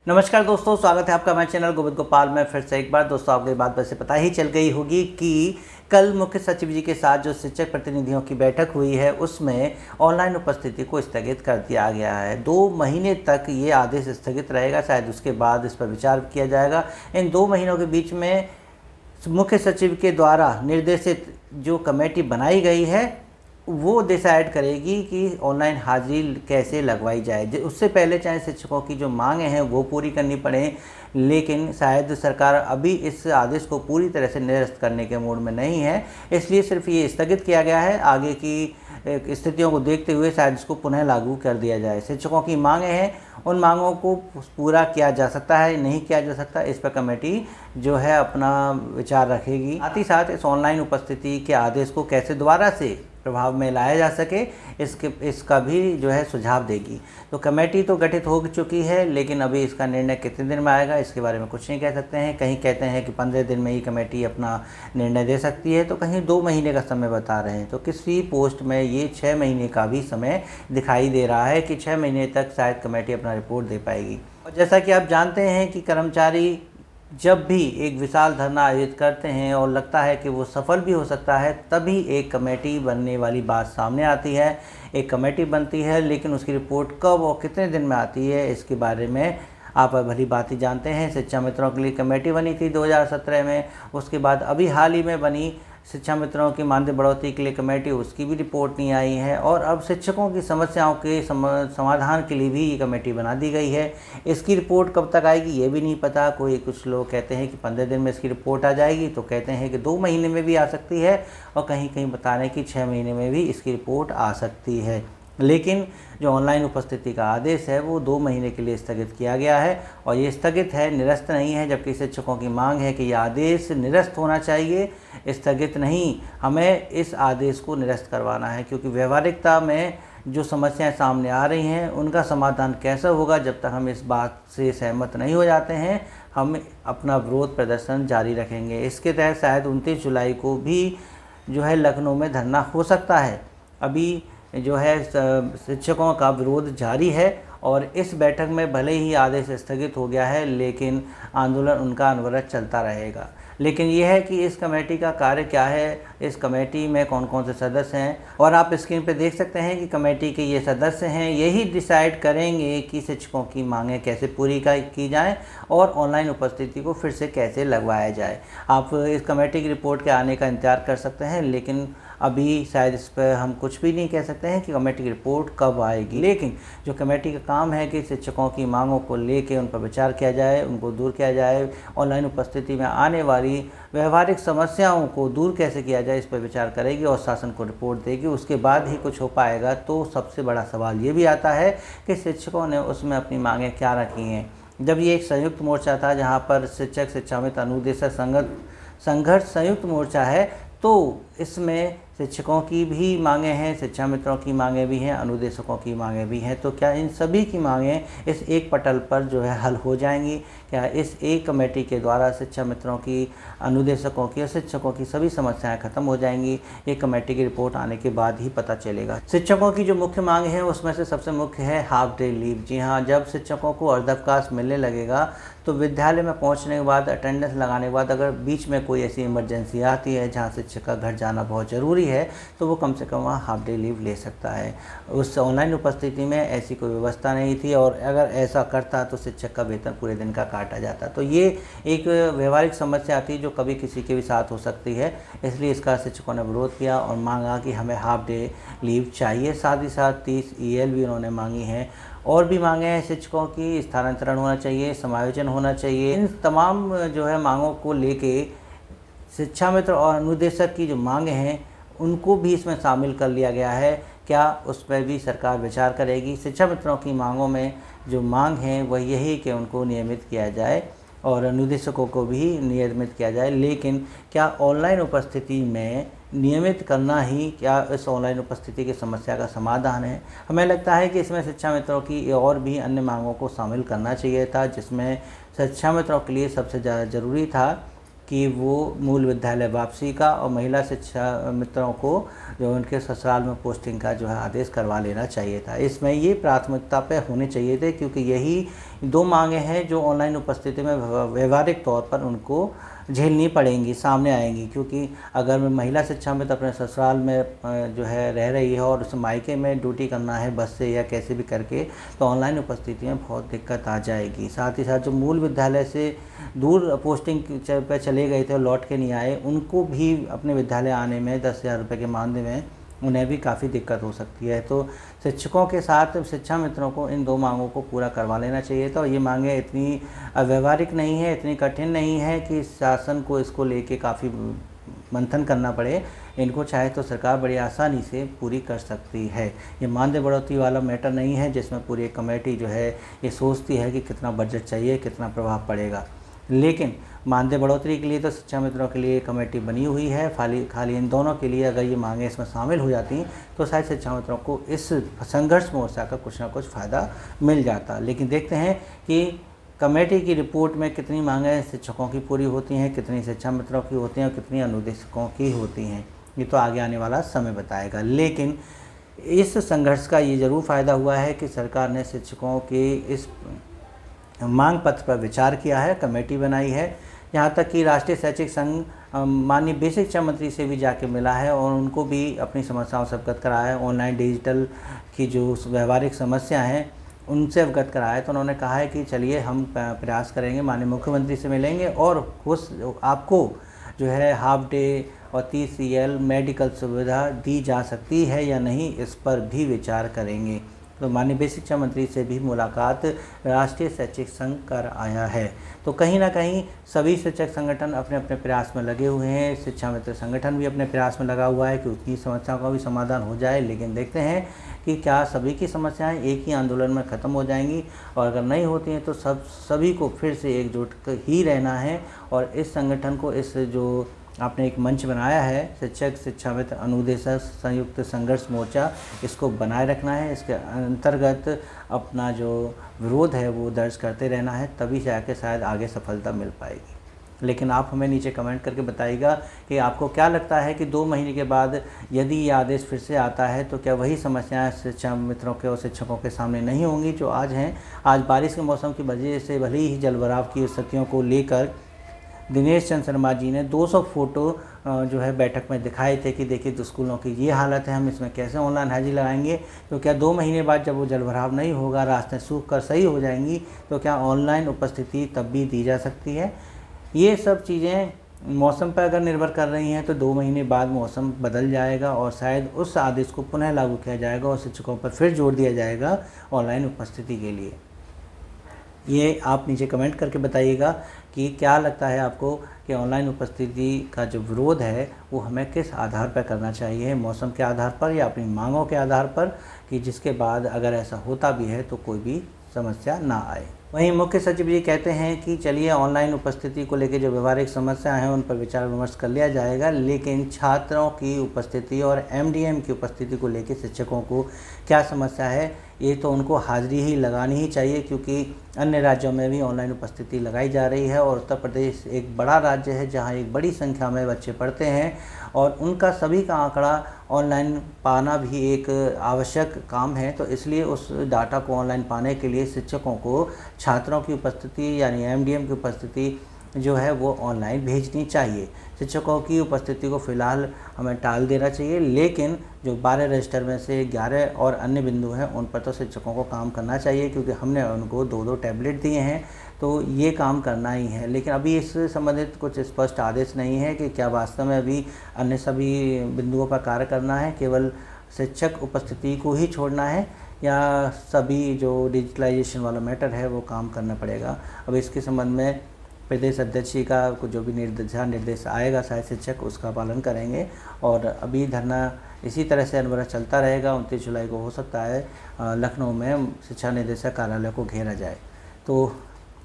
नमस्कार दोस्तों, स्वागत है आपका हमारे चैनल गोविंद गोपाल में। फिर से एक बार दोस्तों, आपको बात वैसे पता ही चल गई होगी कि कल मुख्य सचिव जी के साथ जो शिक्षक प्रतिनिधियों की बैठक हुई है उसमें ऑनलाइन उपस्थिति को स्थगित कर दिया गया है। 2 महीने तक ये आदेश स्थगित रहेगा, शायद उसके बाद इस पर विचार किया जाएगा। इन 2 महीनों के बीच में मुख्य सचिव के द्वारा निर्देशित जो कमेटी बनाई गई है वो डिसाइड करेगी कि ऑनलाइन हाजिरी कैसे लगवाई जाए। उससे पहले चाहे शिक्षकों की जो मांगें हैं वो पूरी करनी पड़े, लेकिन शायद सरकार अभी इस आदेश को पूरी तरह से निरस्त करने के मूड में नहीं है, इसलिए सिर्फ ये स्थगित किया गया है। आगे की स्थितियों को देखते हुए शायद इसको पुनः लागू कर दिया जाए। शिक्षकों की मांगें हैं, उन मांगों को पूरा किया जा सकता है, नहीं किया जा सकता, इस पर कमेटी जो है अपना विचार रखेगी। साथ ही साथ इस ऑनलाइन उपस्थिति के आदेश को कैसे दोबारा से प्रभाव में लाया जा सके इसका भी जो है सुझाव देगी। तो कमेटी तो गठित हो चुकी है, लेकिन अभी इसका निर्णय कितने दिन में आएगा इसके बारे में कुछ नहीं कह सकते हैं। कहीं कहते हैं कि 15 दिन में ही कमेटी अपना निर्णय दे सकती है, तो कहीं 2 महीने का समय बता रहे हैं। तो किसी पोस्ट में ये 6 महीने का भी समय दिखाई दे रहा है कि 6 महीने तक शायद कमेटी अपना रिपोर्ट दे पाएगी। और जैसा कि आप जानते हैं कि कर्मचारी जब भी एक विशाल धरना आयोजित करते हैं और लगता है कि वो सफल भी हो सकता है, तभी एक कमेटी बनने वाली बात सामने आती है। एक कमेटी बनती है, लेकिन उसकी रिपोर्ट कब और कितने दिन में आती है इसके बारे में आप भली बात ही जानते हैं। शिक्षा मित्रों के लिए कमेटी बनी थी 2017 में, उसके बाद अभी हाल ही में बनी शिक्षा मित्रों की मानदेय बढ़ोतरी के लिए कमेटी, उसकी भी रिपोर्ट नहीं आई है। और अब शिक्षकों की समस्याओं के समाधान के लिए भी ये कमेटी बना दी गई है। इसकी रिपोर्ट कब तक आएगी ये भी नहीं पता। कुछ लोग कहते हैं कि 15 दिन में इसकी रिपोर्ट आ जाएगी, तो कहते हैं कि 2 महीने में भी आ सकती है, और कहीं कहीं बता रहे हैं कि 6 महीने में भी इसकी रिपोर्ट आ सकती है। लेकिन जो ऑनलाइन उपस्थिति का आदेश है वो 2 महीने के लिए स्थगित किया गया है, और ये स्थगित है, निरस्त नहीं है। जबकि शिक्षकों की मांग है कि यह आदेश निरस्त होना चाहिए, स्थगित नहीं। हमें इस आदेश को निरस्त करवाना है, क्योंकि व्यवहारिकता में जो समस्याएं सामने आ रही हैं उनका समाधान कैसा होगा, जब तक हम इस बात से सहमत नहीं हो जाते हैं हम अपना विरोध प्रदर्शन जारी रखेंगे। इसके तहत शायद 29 जुलाई को भी जो है लखनऊ में धरना हो सकता है। अभी जो है शिक्षकों का विरोध जारी है, और इस बैठक में भले ही आदेश स्थगित हो गया है, लेकिन आंदोलन उनका अनवरत चलता रहेगा। लेकिन यह है कि इस कमेटी का कार्य क्या है, इस कमेटी में कौन कौन से सदस्य हैं, और आप स्क्रीन पर देख सकते हैं कि कमेटी के ये सदस्य हैं। यही डिसाइड करेंगे कि शिक्षकों की मांगें कैसे पूरी की जाएं और ऑनलाइन उपस्थिति को फिर से कैसे लगवाया जाए। आप इस कमेटी की रिपोर्ट के आने का इंतजार कर सकते हैं, लेकिन अभी शायद इस पर हम कुछ भी नहीं कह सकते हैं कि कमेटी की रिपोर्ट कब आएगी। लेकिन जो कमेटी का काम है कि शिक्षकों की मांगों को लेके उन पर विचार किया जाए, उनको दूर किया जाए, ऑनलाइन उपस्थिति में आने वाली व्यवहारिक समस्याओं को दूर कैसे किया जाए, इस पर विचार करेगी और शासन को रिपोर्ट देगी। उसके बाद ही कुछ हो पाएगा। तो सबसे बड़ा सवाल ये भी आता है कि शिक्षकों ने उसमें अपनी मांगें क्या रखी हैं। जब ये एक संयुक्त मोर्चा था जहाँ पर शिक्षक, शिक्षामित्र, अनुदेशक संघर्ष संयुक्त मोर्चा है, तो इसमें शिक्षकों की भी मांगें हैं, शिक्षा मित्रों की मांगें भी हैं, अनुदेशकों की मांगें भी हैं। तो क्या इन सभी की मांगें इस एक पटल पर जो है हल हो जाएंगी? क्या इस एक कमेटी के द्वारा शिक्षा मित्रों की, अनुदेशकों की और शिक्षकों की सभी समस्याएं खत्म हो जाएंगी? ये कमेटी की रिपोर्ट आने के बाद ही पता चलेगा। शिक्षकों की जो मुख्य मांग है उसमें से सबसे मुख्य है हाफ डे लीव। जी हाँ, जब शिक्षकों को अर्धावकाश मिलने लगेगा तो विद्यालय में पहुंचने के बाद, अटेंडेंस लगाने के बाद, अगर बीच में कोई ऐसी इमरजेंसी आती है जहां शिक्षक का घर जाना बहुत ज़रूरी है, तो वो कम से कम वहाँ हाफ डे लीव ले सकता है। उस ऑनलाइन उपस्थिति में ऐसी कोई व्यवस्था नहीं थी, और अगर ऐसा करता तो शिक्षक का वेतन पूरे दिन का काटा जाता। तो ये एक व्यवहारिक समस्या आती है जो कभी किसी के भी साथ हो सकती है। इसलिए इसका शिक्षकों ने विरोध किया और मांगा कि हमें हाफ डे लीव चाहिए। साथ ही साथ 30 EL भी उन्होंने मांगी हैं। और भी मांगे हैं शिक्षकों की, स्थानांतरण होना चाहिए, समायोजन होना चाहिए। इन तमाम जो है मांगों को लेके शिक्षा मित्र और अनुदेशक की जो मांगे हैं उनको भी इसमें शामिल कर लिया गया है। क्या उस पर भी सरकार विचार करेगी? शिक्षा मित्रों की मांगों में जो मांग है वह यही कि उनको नियमित किया जाए और अनुदेशकों को भी नियमित किया जाए। लेकिन क्या ऑनलाइन उपस्थिति में नियमित करना ही क्या इस ऑनलाइन उपस्थिति की समस्या का समाधान है? हमें लगता है कि इसमें शिक्षा मित्रों की और भी अन्य मांगों को शामिल करना चाहिए था, जिसमें शिक्षा मित्रों के लिए सबसे ज़्यादा ज़रूरी था कि वो मूल विद्यालय वापसी का और महिला शिक्षा मित्रों को जो उनके ससुराल में पोस्टिंग का जो है आदेश करवा लेना चाहिए था। इसमें ये प्राथमिकता पे होने चाहिए थे, क्योंकि यही 2 मांगें हैं जो ऑनलाइन उपस्थिति में व्यवहारिक तौर पर उनको झेलनी पड़ेंगी, सामने आएंगी। क्योंकि अगर महिला शिक्षा मित्र अपने ससुराल में जो है रह रही है और उसे मायके में ड्यूटी करना है बस से या कैसे भी करके, तो ऑनलाइन उपस्थिति में बहुत दिक्कत आ जाएगी। साथ ही साथ जो मूल विद्यालय से दूर पोस्टिंग पे चले गए थे और लौट के नहीं आए, उनको भी अपने विद्यालय आने में 10,000 रुपये के मानदेय में उन्हें भी काफ़ी दिक्कत हो सकती है। तो शिक्षकों के साथ शिक्षा मित्रों को इन 2 मांगों को पूरा करवा लेना चाहिए था। और ये मांगें इतनी अव्यवहारिक नहीं है, इतनी कठिन नहीं है कि शासन को इसको लेके काफ़ी मंथन करना पड़े। इनको चाहे तो सरकार बड़ी आसानी से पूरी कर सकती है। ये मानदेय बढ़ोतरी वाला मैटर नहीं है जिसमें पूरी एक कमेटी जो है ये सोचती है कि कितना बजट चाहिए, कितना प्रभाव पड़ेगा। लेकिन मानदेय बढ़ोतरी के लिए तो शिक्षा मित्रों के लिए कमेटी बनी हुई है। खाली इन दोनों के लिए अगर ये मांगें इसमें शामिल हो जाती तो शायद शिक्षा मित्रों को इस संघर्ष मोर्चा का कुछ ना कुछ फ़ायदा मिल जाता। लेकिन देखते हैं कि कमेटी की रिपोर्ट में कितनी मांगें शिक्षकों की पूरी होती हैं, कितनी शिक्षा मित्रों की होती हैं और कितनी अनुदेशकों की होती हैं। ये तो आगे आने वाला समय बताएगा। लेकिन इस संघर्ष का ये ज़रूर फ़ायदा हुआ है कि सरकार ने शिक्षकों के इस मांग पत्र पर विचार किया है, कमेटी बनाई है। यहाँ तक कि राष्ट्रीय शैक्षिक संघ माननीय बेसिक शिक्षा मंत्री से भी जाके मिला है और उनको भी अपनी समस्याओं से अवगत कराया है। ऑनलाइन डिजिटल की जो व्यवहारिक समस्या हैं उनसे अवगत कराया है। तो उन्होंने कहा है कि चलिए हम प्रयास करेंगे, माननीय मुख्यमंत्री से मिलेंगे और आपको जो है हाफ डे और 30 CL मेडिकल सुविधा दी जा सकती है या नहीं, इस पर भी विचार करेंगे। तो माननीय बेसिक शिक्षा मंत्री से भी मुलाकात राष्ट्रीय शैक्षिक संघ कर आया है। तो कहीं ना कहीं सभी शिक्षक संगठन अपने अपने प्रयास में लगे हुए हैं। शिक्षा मित्र संगठन भी अपने प्रयास में लगा हुआ है कि उसकी समस्याओं का भी समाधान हो जाए। लेकिन देखते हैं कि क्या सभी की समस्याएं एक ही आंदोलन में ख़त्म हो जाएंगी, और अगर नहीं होती हैं तो सभी को फिर से एकजुट ही रहना है। और इस संगठन को, इस जो आपने एक मंच बनाया है शिक्षक शिक्षा मित्र अनुदेशक संयुक्त संघर्ष मोर्चा, इसको बनाए रखना है। इसके अंतर्गत अपना जो विरोध है वो दर्ज करते रहना है, तभी जाके शायद आगे सफलता मिल पाएगी। लेकिन आप हमें नीचे कमेंट करके बताइएगा कि आपको क्या लगता है कि 2 महीने के बाद यदि ये आदेश फिर से आता है तो क्या वही समस्याएं शिक्षा मित्रों के और शिक्षकों के सामने नहीं होंगी जो आज हैं। आज बारिश के मौसम की वजह से भले ही जलभराव की स्थितियों को लेकर दिनेश चंद्र शर्मा जी ने 200 फोटो जो है बैठक में दिखाए थे कि देखिए स्कूलों की ये हालत है, हम इसमें कैसे ऑनलाइन हाजिरी लगाएंगे। तो क्या 2 महीने बाद जब वो जलभराव नहीं होगा, रास्ते सूख कर सही हो जाएंगी, तो क्या ऑनलाइन उपस्थिति तब भी दी जा सकती है। ये सब चीज़ें मौसम पर अगर निर्भर कर रही हैं तो 2 महीने बाद मौसम बदल जाएगा और शायद उस आदेश को पुनः लागू किया जाएगा और शिक्षकों पर फिर जोर दिया जाएगा ऑनलाइन उपस्थिति के लिए। ये आप नीचे कमेंट करके बताइएगा कि क्या लगता है आपको कि ऑनलाइन उपस्थिति का जो विरोध है वो हमें किस आधार पर करना चाहिए, मौसम के आधार पर या अपनी मांगों के आधार पर, कि जिसके बाद अगर ऐसा होता भी है तो कोई भी समस्या ना आए। वहीं मुख्य सचिव जी कहते हैं कि चलिए ऑनलाइन उपस्थिति को लेकर जो व्यवहारिक समस्याएं हैं उन पर विचार विमर्श कर लिया जाएगा, लेकिन छात्रों की उपस्थिति और MDM की उपस्थिति को लेकर शिक्षकों को क्या समस्या है, ये तो उनको हाजिरी ही लगानी ही चाहिए। क्योंकि अन्य राज्यों में भी ऑनलाइन उपस्थिति लगाई जा रही है और उत्तर प्रदेश एक बड़ा राज्य है जहाँ एक बड़ी संख्या में बच्चे पढ़ते हैं और उनका सभी का आंकड़ा ऑनलाइन पाना भी एक आवश्यक काम है। तो इसलिए उस डाटा को ऑनलाइन पाने के लिए शिक्षकों को छात्रों की उपस्थिति यानी MDM की उपस्थिति जो है वो ऑनलाइन भेजनी चाहिए। शिक्षकों की उपस्थिति को फ़िलहाल हमें टाल देना चाहिए, लेकिन जो 12 रजिस्टर में से 11 और अन्य बिंदु हैं उन पर तो शिक्षकों को काम करना चाहिए, क्योंकि हमने उनको 2-2 टैबलेट दिए हैं तो ये काम करना ही है। लेकिन अभी इससे संबंधित कुछ स्पष्ट आदेश नहीं है कि क्या वास्तव में अभी अन्य सभी बिंदुओं पर कार्य करना है, केवल शिक्षक उपस्थिति को ही छोड़ना है, या सभी जो डिजिटलाइजेशन वाला मैटर है वो काम करना पड़ेगा। अब इसके संबंध में प्रदेश अध्यक्ष जी का जो भी निर्देश आएगा शायद शिक्षक उसका पालन करेंगे। और अभी धरना इसी तरह से अनवरत चलता रहेगा। 29 जुलाई को हो सकता है लखनऊ में शिक्षा निदेशक कार्यालय को घेरा जाए। तो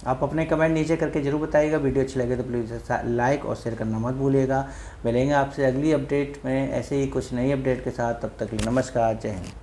आप अपने कमेंट नीचे करके जरूर बताइएगा। वीडियो अच्छी लगे तो प्लीज़ लाइक और शेयर करना मत भूलिएगा। मिलेंगे आपसे अगली अपडेट में ऐसे ही कुछ नई अपडेट के साथ। तब तक के लिए नमस्कार, जय हिंद।